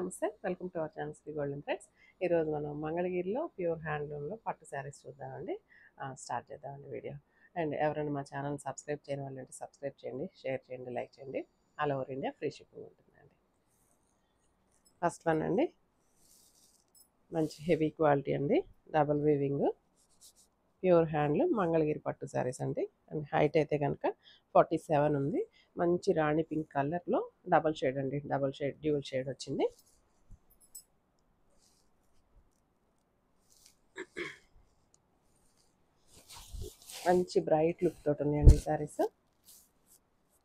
నమస్తే, welcome to our channel Sri golden threads. ఈరోజు మనం మంగళగిరిలో ప్యూర్ హ్యాండ్లూమ్లో పట్టు శారీస్ చూద్దామండి. స్టార్ట్ చేద్దామండి వీడియో. అండ్ ఎవరైనా మా ఛానల్ సబ్స్క్రైబ్ చేయని వాళ్ళు అంటే సబ్స్క్రైబ్ చేయండి, షేర్ చేయండి, లైక్ చేయండి. All over India free shipping ఉంటుందండి. ఫస్ట్ వన్ అండి, మంచి హెవీ క్వాలిటీ అండి, double weaving pure handloom Mangalagiri పట్టు శారీస్ అండి. అండ్ హైట్ అయితే కనుక 47 ఉంది. మంచి రాణి పింక్ కలర్లో డబల్ షేడ్ అండి, డబల్ షేడ్ డ్యూల్ షేడ్ వచ్చింది. మంచి బ్రైట్ లుక్ తోటి ఉన్నాయండి శారీస్.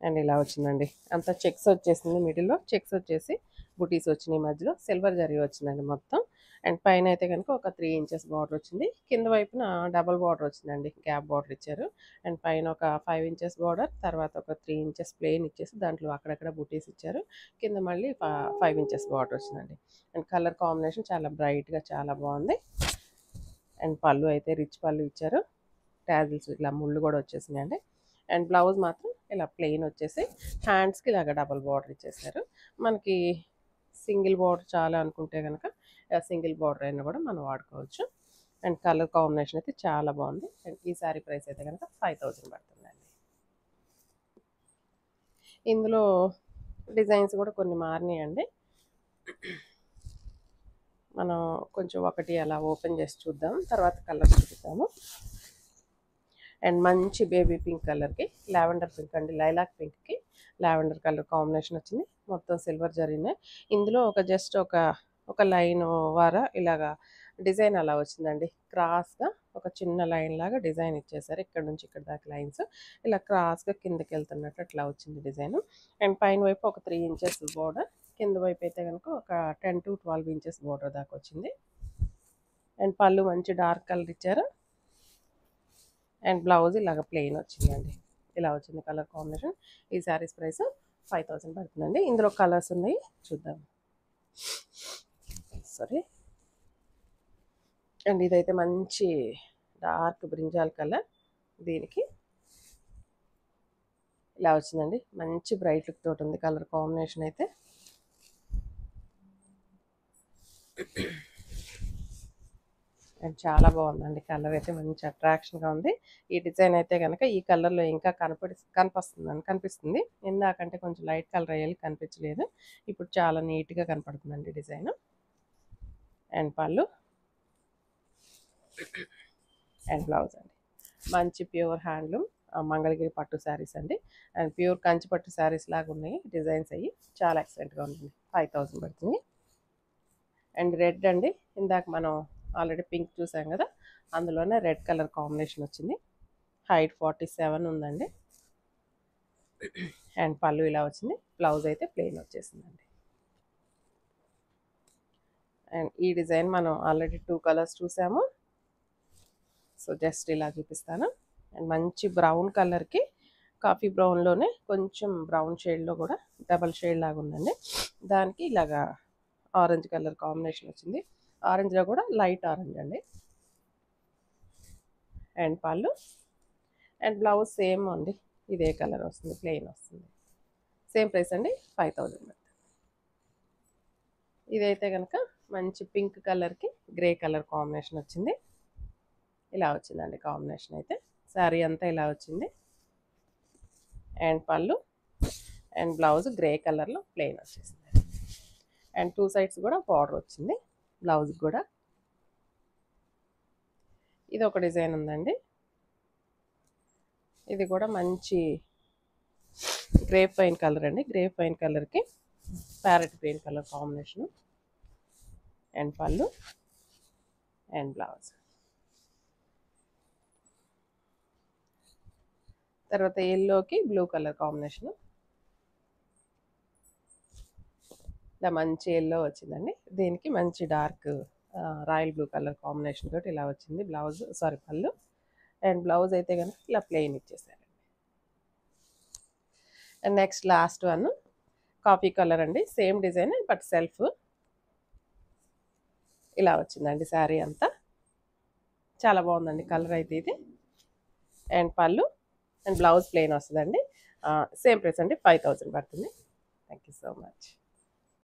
అండ్ ఇలా వచ్చిందండి, అంతా చెక్స్ వచ్చేసింది, మిడిల్లో చెక్స్ వచ్చేసి బుటీస్ వచ్చినాయి, మధ్యలో సిల్వర్ జరీ వచ్చిందండి మొత్తం. అండ్ పైన అయితే కనుక ఒక 3 ఇంచెస్ బార్డర్ వచ్చింది, కింద వైపున డబల్ బార్డర్ వచ్చిందండి, గ్యాప్ బార్డర్ ఇచ్చారు. అండ్ పైన ఒక 5 ఇంచెస్ బార్డర్, తర్వాత ఒక 3 ఇంచెస్ ప్లెయిన్ ఇచ్చేసి దాంట్లో అక్కడక్కడ బుటీస్ ఇచ్చారు, కింద మళ్ళీ 5 ఇంచెస్ బార్డర్ వచ్చిందండి. అండ్ కలర్ కాంబినేషన్ చాలా బ్రైట్గా చాలా బాగుంది. అండ్ పళ్ళు అయితే రిచ్ పళ్ళు ఇచ్చారు, ట్యాజిల్స్ ఇట్లా ముళ్ళు కూడా వచ్చేసినాయండి. అండ్ బ్లౌజ్ మాత్రం ఇలా ప్లెయిన్ వచ్చేసి హ్యాండ్స్కి ఇలాగ డబల్ బార్డర్ ఇచ్చేసారు. మనకి సింగిల్ బార్డర్ చాలా అనుకుంటే కనుక సింగిల్ బార్డర్ అయినా కూడా మనం వాడుకోవచ్చు. అండ్ కలర్ కాంబినేషన్ అయితే చాలా బాగుంది. అండ్ ఈ శారీ ప్రైస్ అయితే కనుక 5000 పడుతుందండి. ఇందులో డిజైన్స్ కూడా కొన్ని మారినాయండి, మనం కొంచెం ఒకటి అలా ఓపెన్ చేసి చూద్దాం, తర్వాత కలర్ చూద్దాము. అండ్ మంచి బేబీ పింక్ కలర్కి లావెండర్ పింక్ అండి, లైలాక్ పింక్కి లావెండర్ కలర్ కాంబినేషన్ వచ్చింది, మొత్తం సిల్వర్ జరిగినాయి. ఇందులో జస్ట్ ఒక లైన్ వారా ఇలాగా డిజైన్ అలా వచ్చిందండి, క్రాస్గా ఒక చిన్న లైన్ లాగా డిజైన్ ఇచ్చేసారు. ఇక్కడ నుంచి ఇక్కడ దాకా లైన్స్ ఇలా క్రాస్గా కిందకి వెళ్తున్నట్టు అట్లా వచ్చింది డిజైన్. అండ్ పైన వైపు ఒక 3 ఇంచెస్ బోర్డర్, కింద వైపు అయితే కనుక ఒక 10 to 12 ఇంచెస్ బోర్డర్ దాకా వచ్చింది. అండ్ పళ్ళు మంచి డార్క్ కలర్ ఇచ్చారు. అండ్ బ్లౌజ్ ఇలాగ ప్లెయిన్ వచ్చిందండి, ఇలా వచ్చింది కలర్ కాంబినేషన్. ఈ శారీస్ ప్రైస్ 5000 పడుతుందండి. ఇందులో కలర్స్ ఉన్నాయి, చూద్దాం. సారీ. అండ్ ఇదైతే మంచి డార్క్ బ్రింజాల్ కలర్, దీనికి ఇలా వచ్చిందండి, మంచి బ్రైట్ లుక్ తోటి ఉంది కలర్ కాంబినేషన్ అయితే. అండ్ చాలా బాగుందండి, కలర్ అయితే మంచి అట్రాక్షన్గా ఉంది. ఈ డిజైన్ అయితే కనుక ఈ కలర్లో ఇంకా కనిపిస్తుంది. ఇందాకంటే కొంచెం లైట్ కలర్ అయ్యేది కనిపించలేదు, ఇప్పుడు చాలా నీట్గా కనపడుతుందండి డిజైన్. అండ్ పళ్ళు అండ్ బ్లౌజ్ అండి, మంచి ప్యూర్ హ్యాండ్లూమ్ మంగళగిరి పట్టు శారీస్ అండి. అండ్ ప్యూర్ కంచి పట్టు శారీస్ లాగా ఉన్నాయి డిజైన్స్, అయ్యి చాలా ఎక్సలెంట్గా ఉంటుంది. 5000 పడుతుంది. అండ్ రెడ్ అండి, ఇందాక మనం ఆల్రెడీ పింక్ చూసాం కదా, అందులోనే రెడ్ కలర్ కాంబినేషన్ వచ్చింది. హైట్ 47 ఉందండి. అండ్ పళ్ళు ఇలా వచ్చింది, బ్లౌజ్ అయితే ప్లెయిన్ వచ్చేసిందండి. అండ్ ఈ డిజైన్ మనం ఆల్రెడీ 2 కలర్స్ చూసాము, సో జస్ట్ ఇలా చూపిస్తాను. అండ్ మంచి బ్రౌన్ కలర్కి కాఫీ బ్రౌన్లోనే కొంచెం బ్రౌన్ షేడ్లో కూడా డబల్ షేడ్ లాగా ఉందండి, దానికి ఇలాగా ఆరెంజ్ కలర్ కాంబినేషన్ వచ్చింది. ఆరెంజ్లో కూడా లైట్ ఆరెంజ్ అండి. అండ్ పళ్ళు అండ్ బ్లౌజ్ సేమ్ అండి, ఇదే కలర్ వస్తుంది, ప్లెయిన్ వస్తుంది. సేమ్ ప్రైస్ అండి, 5000. ఇదైతే కనుక మంచి పింక్ కలర్కి గ్రే కలర్ కాంబినేషన్ వచ్చింది, ఇలా వచ్చిందండి కాంబినేషన్ అయితే. శారీ అంతా ఇలా వచ్చింది. అండ్ పళ్ళు అండ్ బ్లౌజ్ గ్రే కలర్లో ప్లెయిన్ వచ్చేసింది. అండ్ 2 సైడ్స్ కూడా బార్డర్ వచ్చింది బ్లౌజ్ కూడా. ఇది ఒక డిజైన్ ఉందండి, ఇది కూడా మంచి గ్రేప్ వైన్ కలర్ అండి, గ్రేప్ వైన్ కలర్కి parrot green colour combination. And పళ్ళు అండ్ బ్లౌజ్. తర్వాత ఎల్లోకి బ్లూ కలర్ కాంబినేషను, ఇలా మంచి ఎల్లో వచ్చిందండి, దీనికి మంచి dark royal blue colour combination తోటి ఇలా వచ్చింది బ్లౌజ్, సారీ పళ్ళు. అండ్ బ్లౌజ్ అయితే కనుక ఇలా ప్లెయిన్ ఇచ్చేసారండి. And next last one coffee colour అండి, సేమ్ డిజైన్ బట్ సెల్ఫ్ ఇలా వచ్చిందండి. శారీ అంతా చాలా బాగుందండి కలర్ అయితే ఇది. అండ్ పళ్ళు అండ్ బ్లౌజ్ ప్లెయిన్ వస్తుందండి. సేమ్ ప్రైస్ అండి, 5000 పడుతుంది. Thank you so much.